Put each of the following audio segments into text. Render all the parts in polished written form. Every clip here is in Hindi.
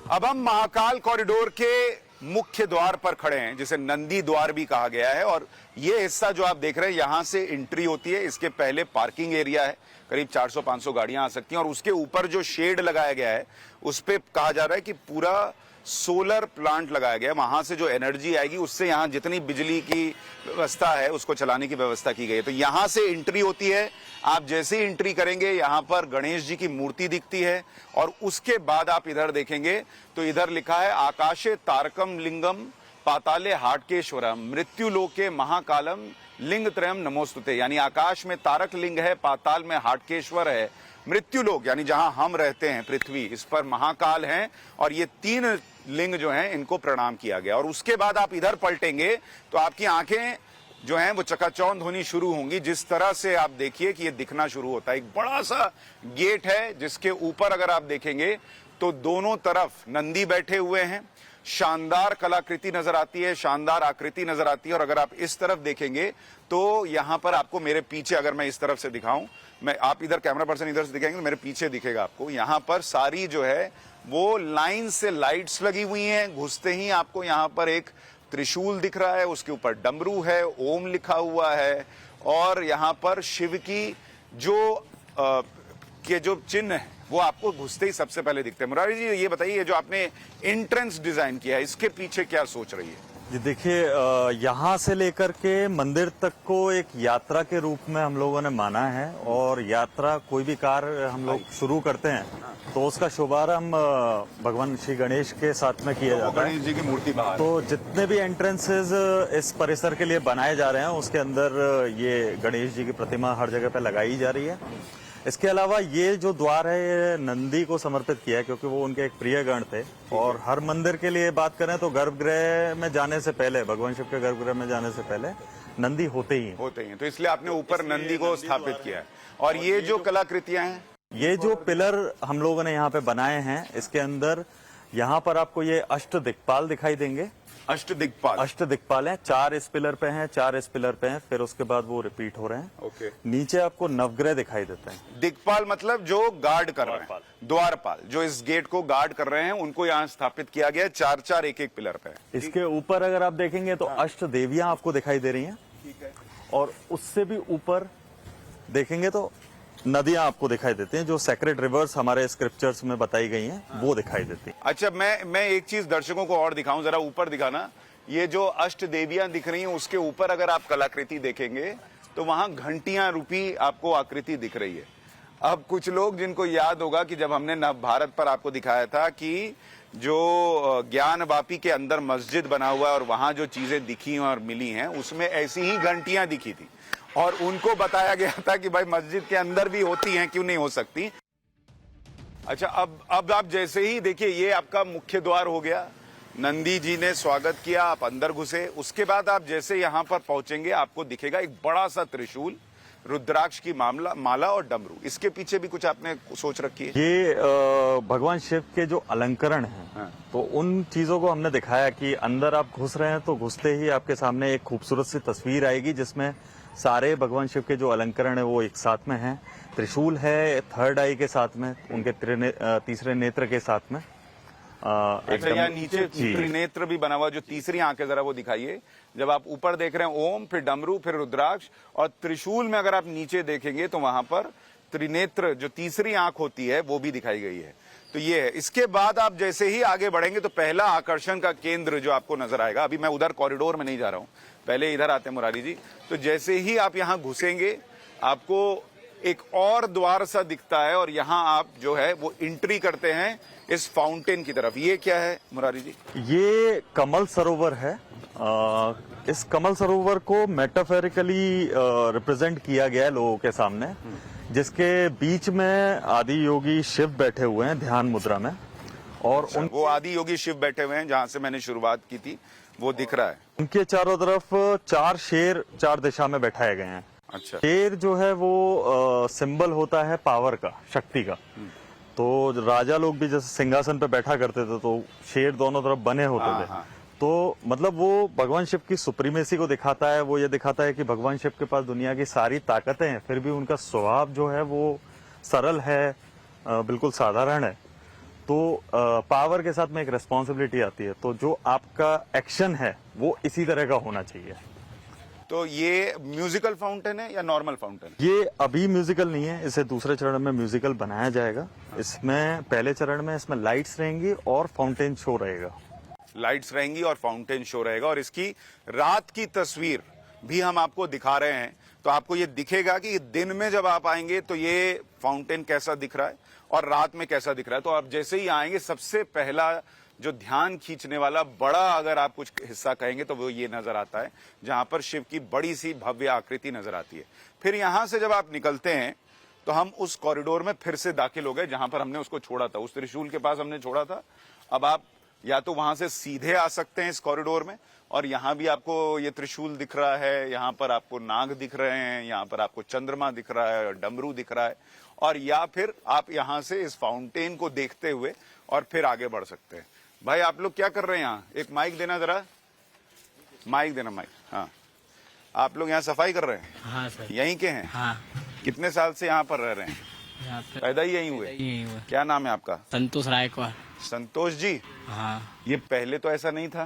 अब हम महाकाल कॉरिडोर के मुख्य द्वार पर खड़े हैं, जिसे नंदी द्वार भी कहा गया है। और ये हिस्सा जो आप देख रहे हैं, यहां से एंट्री होती है। इसके पहले पार्किंग एरिया है, करीब 400-500 गाड़ियां आ सकती हैं। और उसके ऊपर जो शेड लगाया गया है, उस पे कहा जा रहा है कि पूरा सोलर प्लांट लगाया गया है। वहां से जो एनर्जी आएगी, उससे यहाँ जितनी बिजली की व्यवस्था है, उसको चलाने की व्यवस्था की गई है। तो यहां से एंट्री होती है। आप जैसे ही एंट्री करेंगे, यहाँ पर गणेश जी की मूर्ति दिखती है। और उसके बाद आप इधर देखेंगे तो इधर लिखा है आकाशे तारकम लिंगम पाताले हाटकेश्वरम मृत्यु लोके महाकालम लिंग त्रयम नमोस्तुते। यानी आकाश में तारक लिंग है, पाताल में हाटकेश्वर है, मृत्यु लोक यानी जहां हम रहते हैं पृथ्वी, इस पर महाकाल हैं। और ये 3 लिंग जो हैं, इनको प्रणाम किया गया। और उसके बाद आप इधर पलटेंगे तो आपकी आंखें जो हैं वो चकाचौंध होनी शुरू होंगी। जिस तरह से आप देखिए कि ये दिखना शुरू होता है। एक बड़ा सा गेट है, जिसके ऊपर अगर आप देखेंगे तो दोनों तरफ नंदी बैठे हुए हैं। शानदार कलाकृति नजर आती है, शानदार आकृति नजर आती है। और अगर आप इस तरफ देखेंगे तो यहां पर आपको मेरे पीछे, अगर मैं इस तरफ से दिखाऊं, मैं आप इधर कैमरा पर्सन इधर से दिखाएंगे तो मेरे पीछे दिखेगा आपको, यहां पर सारी जो है वो लाइन से लाइट्स लगी हुई हैं। घुसते ही आपको यहां पर एक त्रिशूल दिख रहा है, उसके ऊपर डमरू है, ओम लिखा हुआ है। और यहां पर शिव की जो चिन्ह है वो आपको घुसते ही सबसे पहले दिखते हैं। मुरारी जी, ये बताइए, जो आपने एंट्रेंस डिजाइन किया है, इसके पीछे क्या सोच रही है? जी देखिए, यहाँ से लेकर के मंदिर तक को एक यात्रा के रूप में हम लोगों ने माना है। और यात्रा, कोई भी कार्य हम लोग शुरू करते हैं तो उसका शुभारंभ भगवान श्री गणेश के साथ में किया जाता है। गणेश जी की मूर्ति बाहर। तो जितने भी एंट्रेंसेस इस परिसर के लिए बनाए जा रहे हैं, उसके अंदर ये गणेश जी की प्रतिमा हर जगह पे लगाई जा रही है। इसके अलावा ये जो द्वार है, ये नंदी को समर्पित किया है, क्योंकि वो उनके एक प्रिय गण थे। और हर मंदिर के लिए बात करें तो गर्भगृह में जाने से पहले, भगवान शिव के गर्भगृह में जाने से पहले नंदी होते ही हैं। तो इसलिए आपने ऊपर नंदी को स्थापित किया है। और ये जो कलाकृतियां हैं, ये जो पिलर हम लोगों ने यहाँ पे बनाए हैं, इसके अंदर यहाँ पर आपको ये अष्ट दिक्पाल दिखाई देंगे। अष्ट दिक्पाल हैं। 4 इस पिलर पे हैं, 4 इस पिलर पे हैं, फिर उसके बाद वो रिपीट हो रहे हैं। ओके। नीचे आपको नवग्रह दिखाई देते हैं। दिक्पाल मतलब जो गार्ड कर रहे हैं, द्वारपाल जो इस गेट को गार्ड कर रहे हैं, उनको यहाँ स्थापित किया गया है। 4-4 एक-एक पिलर पे। इसके ऊपर अगर आप देखेंगे तो अष्ट देवियां आपको दिखाई दे रही हैं। ठीक है। और उससे भी ऊपर देखेंगे तो नदियां आपको दिखाई देती हैं, जो सेक्रेड रिवर्स हमारे स्क्रिप्चर्स में बताई गई हैं, वो दिखाई देती हैं। अच्छा, मैं एक चीज दर्शकों को और दिखाऊं, जरा ऊपर दिखाना। ये जो अष्ट देवियां दिख रही हैं, उसके ऊपर अगर आप कलाकृति देखेंगे तो वहां घंटियां रूपी आपको आकृति दिख रही है। अब कुछ लोग जिनको याद होगा कि जब हमने नव भारत पर आपको दिखाया था कि जो ज्ञान वापी के अंदर मस्जिद बना हुआ है और वहां जो चीजें दिखी और मिली हैं, उसमें ऐसी ही घंटियां दिखी थी। और उनको बताया गया था कि भाई मस्जिद के अंदर भी होती हैं, क्यों नहीं हो सकती। अच्छा, अब आप जैसे ही देखिए, ये आपका मुख्य द्वार हो गया। नंदी जी ने स्वागत किया, आप अंदर घुसे। उसके बाद आप जैसे यहाँ पर पहुंचेंगे, आपको दिखेगा एक बड़ा सा त्रिशूल, रुद्राक्ष की माला और डमरू। इसके पीछे भी कुछ आपने सोच रखी है? ये भगवान शिव के जो अलंकरण हैं, हाँ। तो उन चीजों को हमने दिखाया कि अंदर आप घुस रहे हैं तो घुसते ही आपके सामने एक खूबसूरत सी तस्वीर आएगी, जिसमें सारे भगवान शिव के जो अलंकरण है वो एक साथ में हैं। त्रिशूल है थर्ड आई के साथ में, उनके तीसरे नेत्र के साथ में। अच्छा, यहाँ नीचे त्रिनेत्र भी बना हुआ, जो तीसरी आंख है, जरा वो दिखाइए। जब आप ऊपर देख रहे हैं ओम, फिर डमरू, फिर रुद्राक्ष, और त्रिशूल में अगर आप नीचे देखेंगे तो वहां पर त्रिनेत्र, जो तीसरी आंख होती है, वो भी दिखाई गई है। तो ये है। इसके बाद आप जैसे ही आगे बढ़ेंगे तो पहला आकर्षण का केंद्र जो आपको नजर आएगा, अभी मैं उधर कॉरिडोर में नहीं जा रहा हूं, पहले इधर आते हैं मुरारी जी। तो जैसे ही आप यहाँ घुसेंगे, आपको एक और द्वार सा दिखता है, और यहाँ आप जो है वो एंट्री करते हैं इस फाउंटेन की तरफ। ये क्या है मुरारी जी? ये कमल सरोवर है। इस कमल सरोवर को मेटाफोरिकली रिप्रेजेंट किया गया है लोगों के सामने, जिसके बीच में आदि योगी शिव बैठे हुए हैं ध्यान मुद्रा में। और वो आदि योगी शिव बैठे हुए हैं, जहां से मैंने शुरुआत की थी, वो दिख रहा है। उनके चारों तरफ 4 शेर 4 दिशा में बैठाए गए हैं। अच्छा। शेर जो है वो सिंबल होता है पावर का, शक्ति का। तो राजा लोग भी जैसे सिंहासन पे बैठा करते थे तो शेर दोनों तरफ बने होते थे। तो मतलब वो भगवान शिव की सुप्रीमेसी को दिखाता है। वो ये दिखाता है कि भगवान शिव के पास दुनिया की सारी ताकतें हैं, फिर भी उनका स्वभाव जो है वो सरल है, बिल्कुल साधारण है। तो पावर के साथ में एक रेस्पॉन्सिबिलिटी आती है, तो जो आपका एक्शन है वो इसी तरह का होना चाहिए। तो ये म्यूजिकल फाउंटेन है या नॉर्मल फाउंटेन? ये अभी म्यूजिकल नहीं है, इसे दूसरे चरण में म्यूजिकल बनाया जाएगा। इसमें पहले चरण में इसमें लाइट्स रहेंगी और फाउंटेन शो रहेगा। लाइट्स रहेंगी और फाउंटेन शो रहेगा, और इसकी रात की तस्वीर भी हम आपको दिखा रहे हैं। तो आपको ये दिखेगा कि दिन में जब आप आएंगे तो ये फाउंटेन कैसा दिख रहा है और रात में कैसा दिख रहा है। तो आप जैसे ही आएंगे, सबसे पहला जो ध्यान खींचने वाला बड़ा अगर आप कुछ हिस्सा कहेंगे तो वो ये नजर आता है, जहां पर शिव की बड़ी सी भव्य आकृति नजर आती है। फिर यहां से जब आप निकलते हैं तो हम उस कॉरिडोर में फिर से दाखिल हो गए जहां पर हमने उसको छोड़ा था, उस त्रिशूल के पास हमने छोड़ा था। अब आप या तो वहां से सीधे आ सकते हैं इस कॉरिडोर में, और यहां भी आपको ये त्रिशूल दिख रहा है, यहां पर आपको नाग दिख रहे हैं, यहां पर आपको चंद्रमा दिख रहा है और डमरू दिख रहा है, और या फिर आप यहां से इस फाउंटेन को देखते हुए और फिर आगे बढ़ सकते हैं। भाई आप लोग क्या कर रहे हैं यहाँ? एक माइक देना जरा, माइक देना, माइक। हाँ, आप लोग यहाँ सफाई कर रहे हैं? हाँ सर। यहीं के हैं? हाँ। कितने साल से यहाँ पर रह रहे हैं? यहाँ पे पैदा ही यहीं हुए? यही हुआ। क्या नाम है आपका? संतोष रायकवार। संतोष जी, हाँ। ये पहले तो ऐसा नहीं था?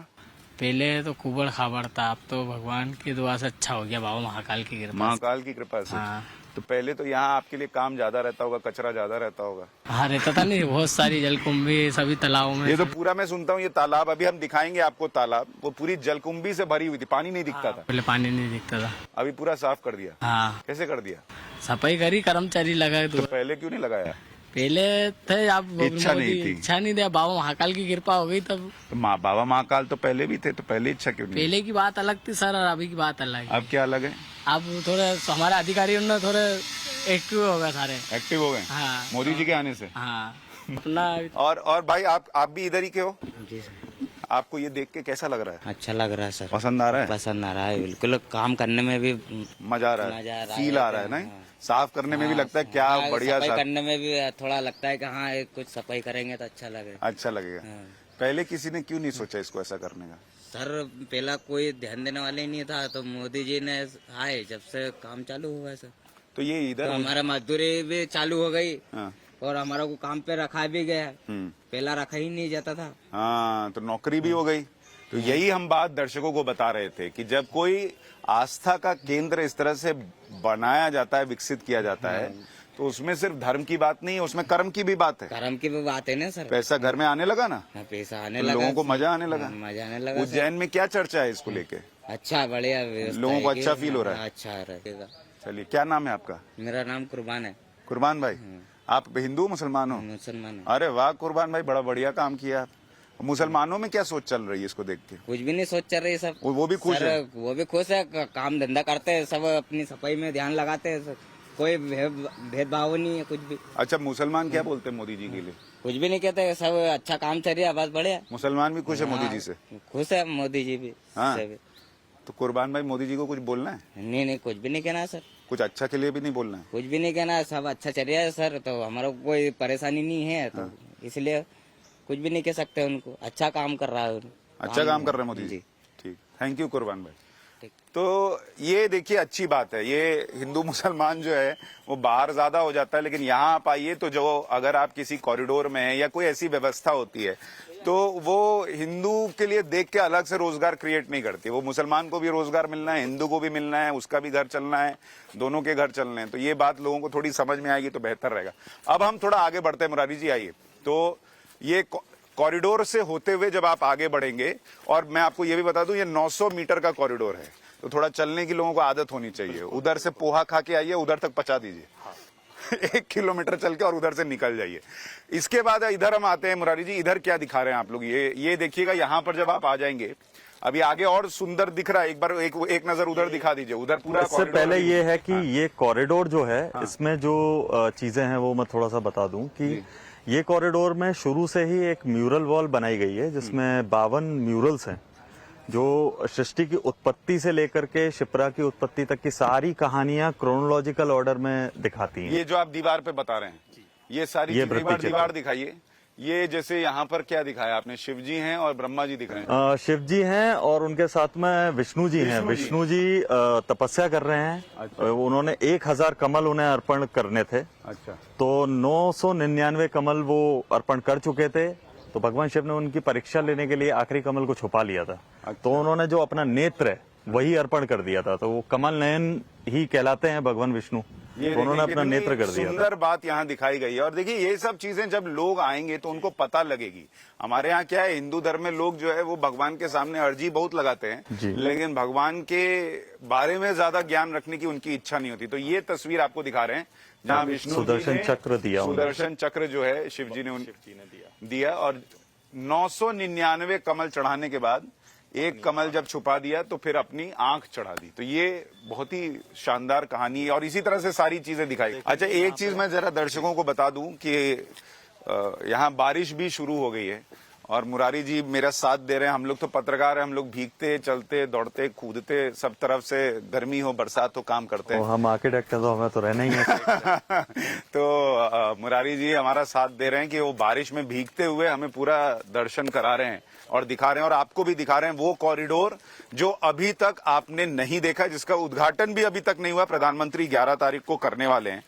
पहले तो कुबड़ खाबड़ था, अब तो भगवान की दुआ से अच्छा हो गया, बाबा महाकाल की कृपा से। महाकाल की कृपा से। हाँ। तो पहले तो यहाँ आपके लिए काम ज्यादा रहता होगा, कचरा ज्यादा रहता होगा? हाँ रहता था नहीं, बहुत सारी जलकुंभी सभी तालाबों में। ये तो पूरा मैं सुनता हूँ, ये तालाब अभी हम दिखाएंगे आपको, तालाब वो पूरी जलकुंभी से भरी हुई थी, पानी नहीं दिखता था। पहले पानी नहीं दिखता था। अभी पूरा साफ कर दिया? हाँ। कैसे कर दिया? सफाई करी, कर्मचारी लगाए। तो पहले क्यों नहीं लगाया? पहले थे आप, इच्छा नहीं थी। इच्छा नहीं दिया, बाबा महाकाल की कृपा हो गई तब। तो बाबा महाकाल तो पहले भी थे, तो पहले इच्छा क्यों नहीं? पहले की बात अलग थी सर, और अभी की बात अलग है। अब क्या अलग है? अब थोड़े हमारे अधिकारियों ने थोड़े एक्टिव हो गए सारे। एक्टिव हो गए? हाँ। मोदी जी के आने से? हाँ अपना। और भाई आप भी इधर ही के हो? जी सर। आपको ये देख के कैसा लग रहा है? अच्छा लग रहा है सर। पसंद आ रहा है? पसंद आ रहा है, बिल्कुल। काम करने में भी मजा आ रहा है? मजा आ रहा है। फील आ रहा है ना? हाँ। साफ करने में भी लगता है क्या हाँ, बढ़िया सफाई साफ। करने में भी थोड़ा लगता है कि हाँ कुछ सफाई करेंगे तो अच्छा लगेगा। अच्छा लगेगा। हाँ। पहले किसी ने क्यों नहीं सोचा इसको ऐसा करने का? सर पहला कोई ध्यान देने वाले ही नहीं था, तो मोदी जी ने आए जब से काम चालू हुआ है सर। तो ये तो इधर हमारा मजदूरी भी चालू हो गई हाँ। और हमारा को काम पे रखा भी गया। हम्म। पहला रखा ही नहीं जाता था। हाँ, तो नौकरी भी हो गई। तो यही हम बात दर्शकों को बता रहे थे कि जब कोई आस्था का केंद्र इस तरह से बनाया जाता है, विकसित किया जाता है, तो उसमें सिर्फ धर्म की बात नहीं है, उसमें कर्म की भी बात है। कर्म की भी बात है ना सर। पैसा घर में आने लगा ना, पैसा आने तो लगा, लोगों को मजा आने लगा। मजा आने लगा। उज्जैन में क्या चर्चा है इसको लेके? अच्छा, बढ़िया व्यवस्था लोगों को है कि- अच्छा फील हो रहा है? अच्छा रहेगा। चलिए, क्या नाम है आपका? मेरा नाम कुर्बान है। कुर्बान भाई, आप हिंदू मुसलमान हो? मुसलमान हूँ। अरे वाह कुर्बान भाई, बड़ा बढ़िया काम किया आप। मुसलमानों में क्या सोच चल रही है इसको देख के? कुछ भी नहीं सोच रहे सब। वो भी खुश सर, है? वो भी खुश है, काम धंधा करते हैं सब, अपनी सफाई में ध्यान लगाते हैं, कोई भेदभाव नहीं है कुछ भी। अच्छा, मुसलमान क्या बोलते हैं मोदी जी के लिए? कुछ भी नहीं कहते, सब अच्छा काम चल रहा है, बस बढ़िया। मुसलमान भी खुश है मोदी जी से? खुश है मोदी जी भी। हाँ। सब। तो कुर्बान भाई, मोदी जी को कुछ बोलना है? नहीं, कुछ भी नहीं कहना है सर। कुछ अच्छा के लिए भी नहीं बोलना है? कुछ भी नहीं कहना है, सब अच्छा चल रहा है सर, तो हमारा को कोई परेशानी नहीं है, तो इसलिए कुछ भी नहीं कह सकते उनको। अच्छा काम कर रहा है। अच्छा काम कर रहे हैं मोदी जी। ठीक, थैंक यू कुर्बान भाई। तो ये देखिए अच्छी बात है, ये हिंदू मुसलमान जो है वो बाहर ज्यादा हो जाता है, लेकिन यहाँ आप आइए तो जो अगर आप किसी कॉरिडोर में हैं या कोई ऐसी व्यवस्था होती है तो वो हिंदू के लिए देख के अलग से रोजगार क्रिएट नहीं करती। वो मुसलमान को भी रोजगार मिलना है, हिंदू को भी मिलना है, उसका भी घर चलना है, दोनों के घर चलने हैं। तो ये बात लोगों को थोड़ी समझ में आएगी तो बेहतर रहेगा। अब हम थोड़ा आगे बढ़ते हैं, मुरारी जी आइए। तो ये कॉरिडोर से होते हुए जब आप आगे बढ़ेंगे, और मैं आपको ये भी बता दूं ये 900 मीटर का कॉरिडोर है, तो थोड़ा चलने की लोगों को आदत होनी चाहिए। उधर से पोहा खा के आइए, उधर तक पहुंचा दीजिए। 1 किलोमीटर चल के और उधर से निकल जाइए। इसके बाद इधर हम आते हैं, मुरारी जी इधर क्या दिखा रहे हैं आप लोग? ये देखिएगा, यहाँ पर जब आप आ जाएंगे, अभी आगे और सुंदर दिख रहा है, एक बार एक नजर उधर दिखा दीजिए। उधर पूरा इससे पहले ये है कि ये कॉरिडोर जो है, हाँ। इसमें जो चीजें हैं वो मैं थोड़ा सा बता दूं कि ये कॉरिडोर में शुरू से ही एक म्यूरल वॉल बनाई गई है, जिसमें 52 म्यूरल्स हैं जो सृष्टि की उत्पत्ति से लेकर के शिप्रा की उत्पत्ति तक की सारी कहानियां क्रोनोलॉजिकल ऑर्डर में दिखाती हैं। ये जो आप दीवार पे बता रहे हैं, ये सारी ये दीवार दिखाइए। ये जैसे यहाँ पर क्या दिखाया आपने, शिव जी हैं और ब्रह्मा जी दिख रहे हैं। शिव जी हैं और उनके साथ में विष्णु जी हैं। विष्णु जी तपस्या कर रहे हैं। अच्छा। उन्होंने 1000 कमल उन्हें अर्पण करने थे। अच्छा। तो 999 कमल वो अर्पण कर चुके थे। तो भगवान शिव ने उनकी परीक्षा लेने के लिए आखिरी कमल को छुपा लिया था। तो उन्होंने जो अपना नेत्र है वही अर्पण कर दिया था। तो वो कमल नयन ही कहलाते हैं भगवान विष्णु। ये तो उन्होंने देखिए अपना कितनी नेत्र कर दिया था। सुंदर बात यहाँ दिखाई गई है। और देखिए ये सब चीजें जब लोग आएंगे तो उनको पता लगेगी। हमारे यहाँ क्या है, हिंदू धर्म में लोग जो है वो भगवान के सामने अर्जी बहुत लगाते हैं, लेकिन भगवान के बारे में ज्यादा ज्ञान रखने की उनकी इच्छा नहीं होती। तो ये तस्वीर आपको दिखा रहे हैं जहाँ विष्णु सुदर्शन चक्र दिया, सुदर्शन चक्र जो है शिव जी ने दिया। और 999 कमल चढ़ाने के बाद एक कमल जब छुपा दिया तो फिर अपनी आंख चढ़ा दी। तो ये बहुत ही शानदार कहानी है और इसी तरह से सारी चीजें दिखाई। अच्छा, एक चीज मैं जरा दर्शकों को बता दूं कि यहाँ बारिश भी शुरू हो गई है और मुरारी जी मेरा साथ दे रहे हैं। हम लोग तो पत्रकार हैं, हम लोग भीगते चलते दौड़ते कूदते सब तरफ से, गर्मी हो बरसात हो, काम करते हैं। हम आके डॉक्टर तो हमें तो रहना ही है। तो मुरारी जी हमारा साथ दे रहे हैं कि वो बारिश में भीगते हुए हमें पूरा दर्शन करा रहे हैं और दिखा रहे हैं, और आपको भी दिखा रहे हैं वो कॉरिडोर जो अभी तक आपने नहीं देखा, जिसका उद्घाटन भी अभी तक नहीं हुआ। प्रधानमंत्री 11 तारीख को करने वाले हैं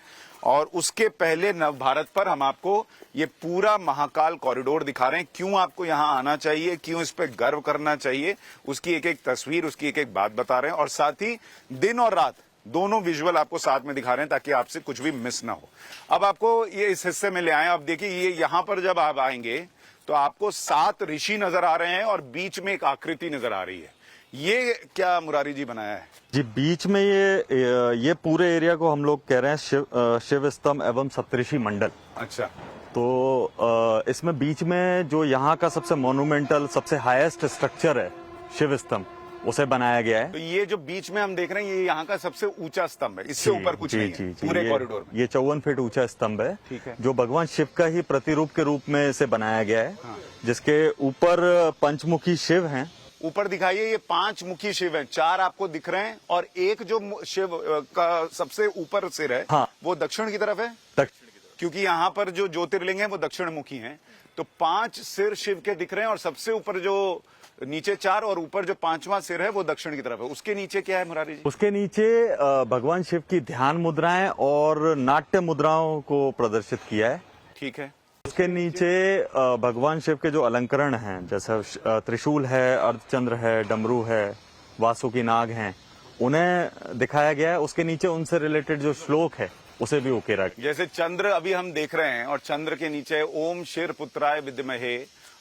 और उसके पहले नव भारत पर हम आपको ये पूरा महाकाल कॉरिडोर दिखा रहे हैं। क्यों आपको यहाँ आना चाहिए, क्यों इस पे गर्व करना चाहिए, उसकी एक एक तस्वीर, उसकी एक एक बात बता रहे हैं। और साथ ही दिन और रात दोनों विजुअल आपको साथ में दिखा रहे हैं ताकि आपसे कुछ भी मिस ना हो। अब आपको ये इस हिस्से में ले आए। अब देखिए ये यहाँ पर जब आप आएंगे तो आपको 7 ऋषि नजर आ रहे हैं और बीच में एक आकृति नजर आ रही है। ये क्या मुरारी जी बनाया है? जी, बीच में ये पूरे एरिया को हम लोग कह रहे हैं शिव स्तंभ एवं सप्तऋषि मंडल। अच्छा। तो इसमें बीच में जो यहाँ का सबसे मोन्यूमेंटल, सबसे हाईएस्ट स्ट्रक्चर है शिव स्तंभ, उसे बनाया गया है। तो ये जो बीच में हम देख रहे हैं ये यहाँ का सबसे ऊंचा स्तंभ है, इससे ऊपर कुछ नहीं है पूरे कॉरिडोर में। ये 54 फीट ऊंचा स्तंभ है, ठीक है, जो भगवान शिव का ही प्रतिरूप के रूप में इसे बनाया गया है। हाँ। जिसके ऊपर पंचमुखी शिव हैं। ऊपर दिखाइए, ये 5 मुखी शिव हैं, 4 आपको दिख रहे हैं और एक जो शिव का सबसे ऊपर सिर है, हाँ, वो दक्षिण की तरफ है। दक्षिण की तरफ, क्योंकि यहाँ पर जो ज्योतिर्लिंग है वो दक्षिण मुखी हैं। तो 5 सिर शिव के दिख रहे हैं और सबसे ऊपर जो नीचे 4 और ऊपर जो 5वां सिर है वो दक्षिण की तरफ है। उसके नीचे क्या है मुरारी जी? उसके नीचे भगवान शिव की ध्यान मुद्राएं और नाट्य मुद्राओं को प्रदर्शित किया है। ठीक है। उसके नीचे भगवान शिव के जो अलंकरण हैं, जैसे त्रिशूल है, अर्धचंद्र है, डमरू है, वासुकी नाग हैं, उन्हें दिखाया गया है। उसके नीचे उनसे रिलेटेड जो श्लोक है उसे भी उकेरा गया। जैसे चंद्र अभी हम देख रहे हैं और चंद्र के नीचे ओम शिर पुत्राय विद्महे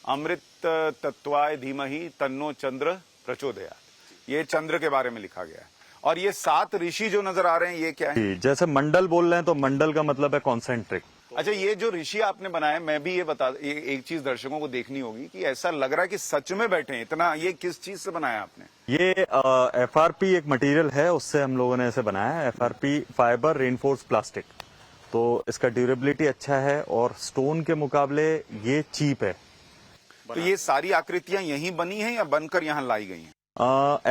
अमृत तत्वाय धीमहि तन्नो चंद्र प्रचोदयात्। ये चंद्र के बारे में लिखा गया है। और ये 7 ऋषि जो नजर आ रहे हैं ये क्या है? जैसे मंडल बोल रहे हैं तो मंडल का मतलब है कॉन्सेंट्रिक। अच्छा, ये जो ऋषि आपने बनाया, मैं भी ये एक चीज दर्शकों को देखनी होगी कि ऐसा लग रहा है कि सच में बैठे हैं इतना। ये किस चीज से बनाया आपने? ये FRP एक मटेरियल है, उससे हम लोगों ने इसे बनाया है। FRP fibre reinforce plastic. तो इसका ड्यूरेबिलिटी अच्छा है और स्टोन के मुकाबले ये चीप है। तो ये सारी आकृतियां यहीं बनी हैं या बनकर यहाँ लाई गई हैं?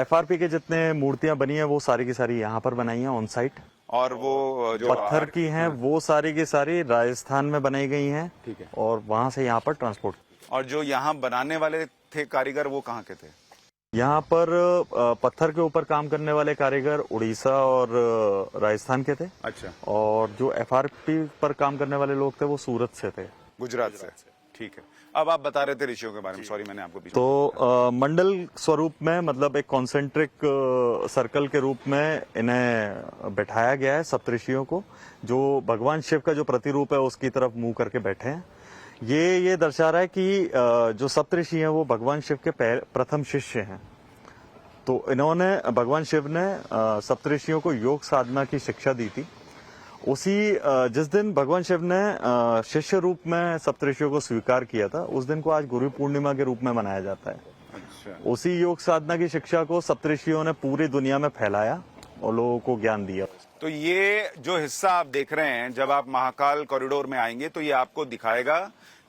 FRP के जितने मूर्तियां बनी है वो सारी की सारी यहाँ पर बनाई हैं ऑन साइट। और वो जो पत्थर की हैं वो सारी की सारी राजस्थान में बनाई गई हैं। ठीक है। और वहां से यहाँ पर ट्रांसपोर्ट। और जो यहाँ बनाने वाले थे कारीगर वो कहाँ के थे? यहाँ पर पत्थर के ऊपर काम करने वाले कारीगर उड़ीसा और राजस्थान के थे। अच्छा। और जो FRP पर काम करने वाले लोग थे वो सूरत से थे, गुजरात से। ठीक है। अब आप बता रहे थे ऋषियों के बारे में, सॉरी मैंने आपको तो मंडल स्वरूप में, मतलब एक कॉन्सेंट्रिक सर्कल के रूप में इन्हें बैठाया गया है सप्तऋषियों को, जो भगवान शिव का जो प्रतिरूप है उसकी तरफ मुंह करके बैठे हैं। ये दर्शा रहा है कि जो सप्तऋषि हैं वो भगवान शिव के प्रथम शिष्य हैं। तो इन्होंने, भगवान शिव ने सप्तऋषियों को योग साधना की शिक्षा दी थी। उसी जिस दिन भगवान शिव ने शिष्य रूप में सप्तऋषियों को स्वीकार किया था, उस दिन को आज गुरु पूर्णिमा के रूप में मनाया जाता है। अच्छा। उसी योग साधना की शिक्षा को सप्तऋषियों ने पूरी दुनिया में फैलाया और लोगों को ज्ञान दिया। तो ये जो हिस्सा आप देख रहे हैं, जब आप महाकाल कॉरिडोर में आएंगे तो ये आपको दिखाएगा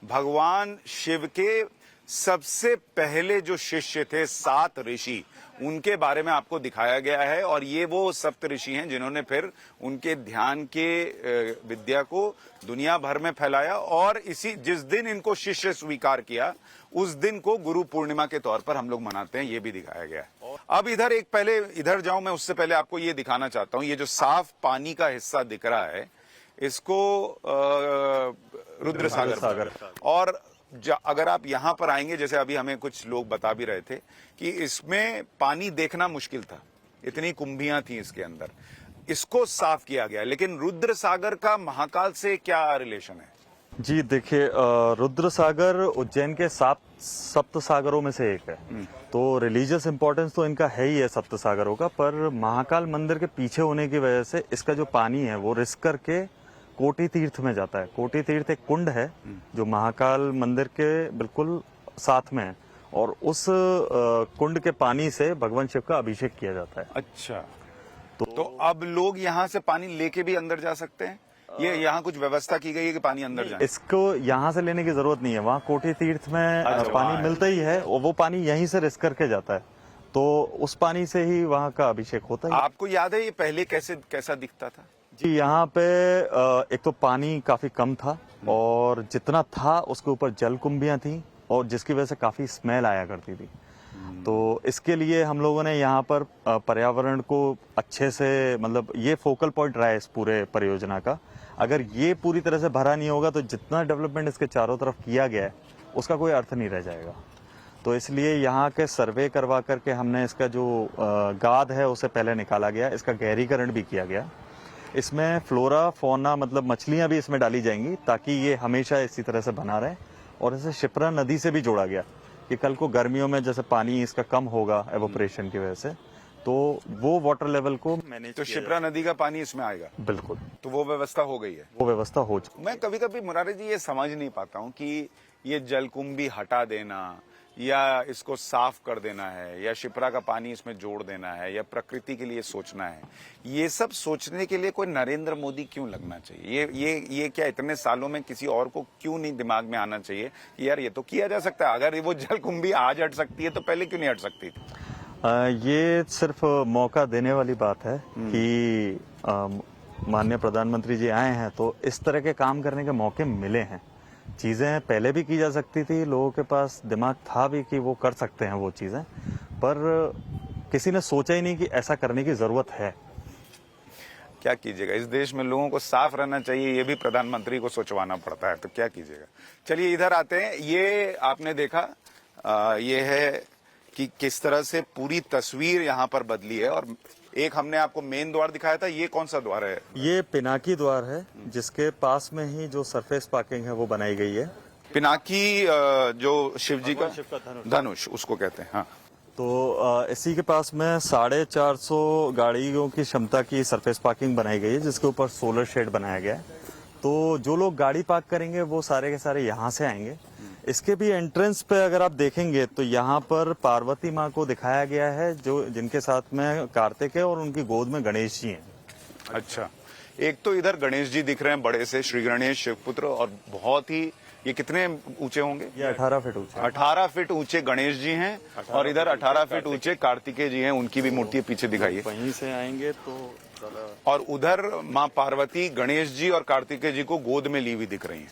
भगवान शिव के सबसे पहले जो शिष्य थे 7 ऋषि, उनके बारे में आपको दिखाया गया है। और ये वो सप्त ऋषि हैं जिन्होंने फिर उनके ध्यान के विद्या को दुनिया भर में फैलाया। और इसी जिस दिन इनको शिष्य स्वीकार किया, उस दिन को गुरु पूर्णिमा के तौर पर हम लोग मनाते हैं, ये भी दिखाया गया है। अब इधर जाऊं मैं, उससे पहले आपको ये दिखाना चाहता हूं, ये जो साफ पानी का हिस्सा दिख रहा है, इसको रुद्र सागर। और अगर आप यहां पर आएंगे, जैसे अभी हमें कुछ लोग बता भी रहे थे कि इसमें पानी देखना मुश्किल था, इतनी कुंभियां थी इसके अंदर, इसको साफ किया गया। लेकिन रुद्र सागर का महाकाल से क्या रिलेशन है? जी देखिए, रुद्र सागर उज्जैन के सप्त सागरों में से एक है। तो रिलीजियस इंपॉर्टेंस तो इनका है ही है सप्त सागरों का, पर महाकाल मंदिर के पीछे होने की वजह से इसका जो पानी है वो रिस्क करके कोटि तीर्थ में जाता है। कोटि तीर्थ एक कुंड है जो महाकाल मंदिर के बिल्कुल साथ में है, और उस कुंड के पानी से भगवान शिव का अभिषेक किया जाता है। अच्छा, तो अब लोग यहाँ से पानी लेके भी अंदर जा सकते हैं? ये यहाँ कुछ व्यवस्था की गई है कि पानी अंदर जाए? इसको यहाँ से लेने की जरूरत नहीं है, वहाँ कोटि तीर्थ में पानी मिलता ही है, और वो पानी यहीं से रिस्क करके जाता है, तो उस पानी से ही वहाँ का अभिषेक होता है। आपको याद है ये पहले कैसा दिखता था? जी, यहाँ पे एक तो पानी काफी कम था, और जितना था उसके ऊपर जल कुंभियां थी, और जिसकी वजह से काफी स्मेल आया करती थी। तो इसके लिए हम लोगों ने यहाँ पर पर्यावरण को अच्छे से, मतलब ये फोकल पॉइंट रहा है इस पूरे परियोजना का। अगर ये पूरी तरह से भरा नहीं होगा तो जितना डेवलपमेंट इसके चारों तरफ किया गया है उसका कोई अर्थ नहीं रह जाएगा। तो इसलिए यहाँ के सर्वे करवा करके हमने इसका जो गाद है उसे पहले निकाला गया, इसका गहरीकरण भी किया गया। इसमें फ्लोरा फौना, मतलब मछलियां भी इसमें डाली जाएंगी ताकि ये हमेशा इसी तरह से बना रहे। और इसे शिप्रा नदी से भी जोड़ा गया कि कल को गर्मियों में जैसे पानी इसका कम होगा एवोपरेशन की वजह से, तो वो वाटर लेवल को मैनेज, तो शिप्रा नदी का पानी इसमें आएगा? बिल्कुल, तो वो व्यवस्था हो गई है? वो व्यवस्था हो चुकी। मैं कभी कभी मुरारी जी ये समझ नहीं पाता हूँ कि ये जलकुंभी हटा देना या इसको साफ कर देना है या शिप्रा का पानी इसमें जोड़ देना है या प्रकृति के लिए सोचना है, ये सब सोचने के लिए कोई नरेंद्र मोदी क्यों लगना चाहिए? ये क्या इतने सालों में किसी और को क्यों नहीं दिमाग में आना चाहिए कि यार ये तो किया जा सकता है? अगर वो जलकुंभी आज हट सकती है तो पहले क्यों नहीं हट सकती थी? ये सिर्फ मौका देने वाली बात है कि माननीय प्रधानमंत्री जी आए हैं तो इस तरह के काम करने के मौके मिले हैं। चीजें पहले भी की जा सकती थी, लोगों के पास दिमाग था भी कि वो कर सकते हैं वो चीजें, पर किसी ने सोचा ही नहीं कि ऐसा करने की जरूरत है। क्या कीजिएगा, इस देश में लोगों को साफ रहना चाहिए, ये भी प्रधानमंत्री को सोचवाना पड़ता है, तो क्या कीजिएगा। चलिए इधर आते हैं। ये आपने देखा, ये है कि किस तरह से पूरी तस्वीर यहाँ पर बदली है। और एक हमने आपको मेन द्वार दिखाया था, ये कौन सा द्वार है? ये पिनाकी द्वार है, जिसके पास में ही जो सरफेस पार्किंग है वो बनाई गई है। पिनाकी जो शिव जी का धनुष उसको कहते हैं। हाँ, तो इसी के पास में 450 गाड़ियों की क्षमता की सरफेस पार्किंग बनाई गई है, जिसके ऊपर सोलर शेड बनाया गया है। तो जो लोग गाड़ी पार्क करेंगे वो सारे के सारे यहाँ से आएंगे। इसके भी एंट्रेंस पे अगर आप देखेंगे तो यहाँ पर पार्वती माँ को दिखाया गया है, जो जिनके साथ में कार्तिक है और उनकी गोद में गणेश जी हैं। अच्छा, एक तो इधर गणेश जी दिख रहे हैं बड़े से, श्री गणेश शिवपुत्र, और बहुत ही, ये कितने ऊंचे होंगे? ये 18 फीट ऊंचे। 18 फीट ऊंचे गणेश जी हैं, और इधर 18 फीट ऊंचे कार्तिकेय जी हैं, उनकी भी मूर्ति पीछे दिखाई है। वहीं से आएंगे तो और उधर माँ पार्वती गणेश जी और कार्तिकेय जी को गोद में ली हुई दिख रही हैं।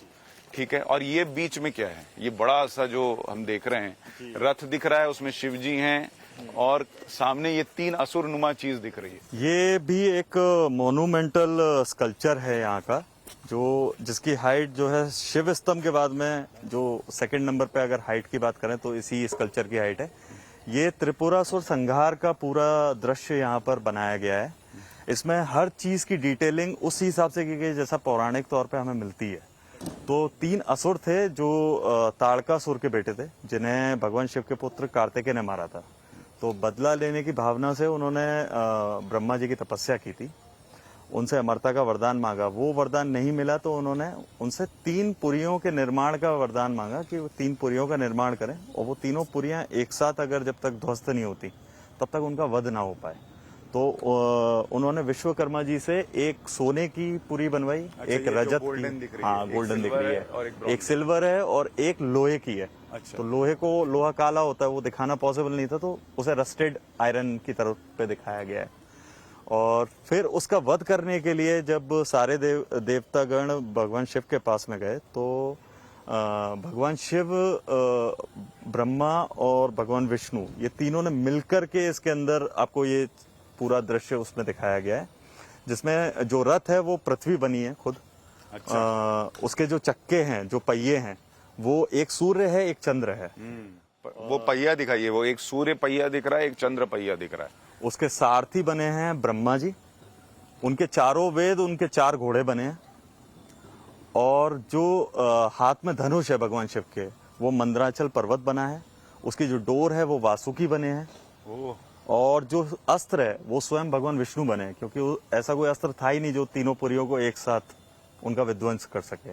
ठीक है, और ये बीच में क्या है? ये बड़ा सा जो हम देख रहे हैं रथ दिख रहा है, उसमें शिव जी हैं, और सामने ये 3 असुरनुमा चीज दिख रही है। ये भी एक मोन्यूमेंटल स्कल्पचर है यहाँ का, जो जिसकी हाइट जो है शिव स्तंभ के बाद में जो सेकंड नंबर पे अगर हाइट की बात करें तो इसी स्कल्पचर की हाइट है। ये त्रिपुरासुर संहार का पूरा दृश्य यहाँ पर बनाया गया है। इसमें हर चीज की डिटेलिंग उस हिसाब से की गई जैसा पौराणिक तौर पे हमें मिलती है। तो 3 असुर थे जो ताड़कासुर के बेटे थे, जिन्हें भगवान शिव के पुत्र कार्तिकेय ने मारा था। तो बदला लेने की भावना से उन्होंने ब्रह्मा जी की तपस्या की थी, उनसे अमरता का वरदान मांगा। वो वरदान नहीं मिला तो उन्होंने उनसे 3 पुरियों के निर्माण का वरदान मांगा कि वो 3 पुरियों का निर्माण करें, और वो तीनों पुरियां एक साथ अगर जब तक ध्वस्त नहीं होती तब तक उनका वध ना हो पाए। तो तो उन्होंने विश्वकर्मा जी से एक सोने की पुरी बनवाई, अच्छा, एक ये जो रजत golden की, दिख रही है, हाँ एक गोल्डन दिख silver रही है है, और एक bronze। एक सिल्वर है और एक लोहे की है। अच्छा। तो लोहे को, लोहा काला होता है, वो दिखाना पॉसिबल नहीं था, तो उसे रस्टेड आयरन की तरफ पे दिखाया गया है। और फिर उसका वध करने के लिए जब सारे देवतागण भगवान शिव के पास में गए, तो भगवान शिव, ब्रह्मा और भगवान विष्णु, ये तीनों ने मिलकर के इसके अंदर आपको ये पूरा दृश्य उसमें दिखाया गया है, जिसमें जो रथ है वो पृथ्वी बनी है खुद। उसके जो चक्के हैं, जो पहिए हैं, वो एक सूर्य है, एक चंद्र है। वो पहिया दिखाइए, वो एक सूर्य पहिया दिख रहा है, एक चंद्र पहिया दिख रहा है। उसके सारथी बने हैं ब्रह्मा जी, उनके चारों वेद, उनके 4 घोड़े बने हैं, और जो हाथ में धनुष है भगवान शिव के, वो मंदराचल पर्वत बना है। उसकी जो डोर है वो वासुकी बने हैं, और जो अस्त्र है वो स्वयं भगवान विष्णु बने हैं, क्योंकि ऐसा कोई अस्त्र था ही नहीं जो तीनों पुरियों को एक साथ उनका विध्वंस कर सके।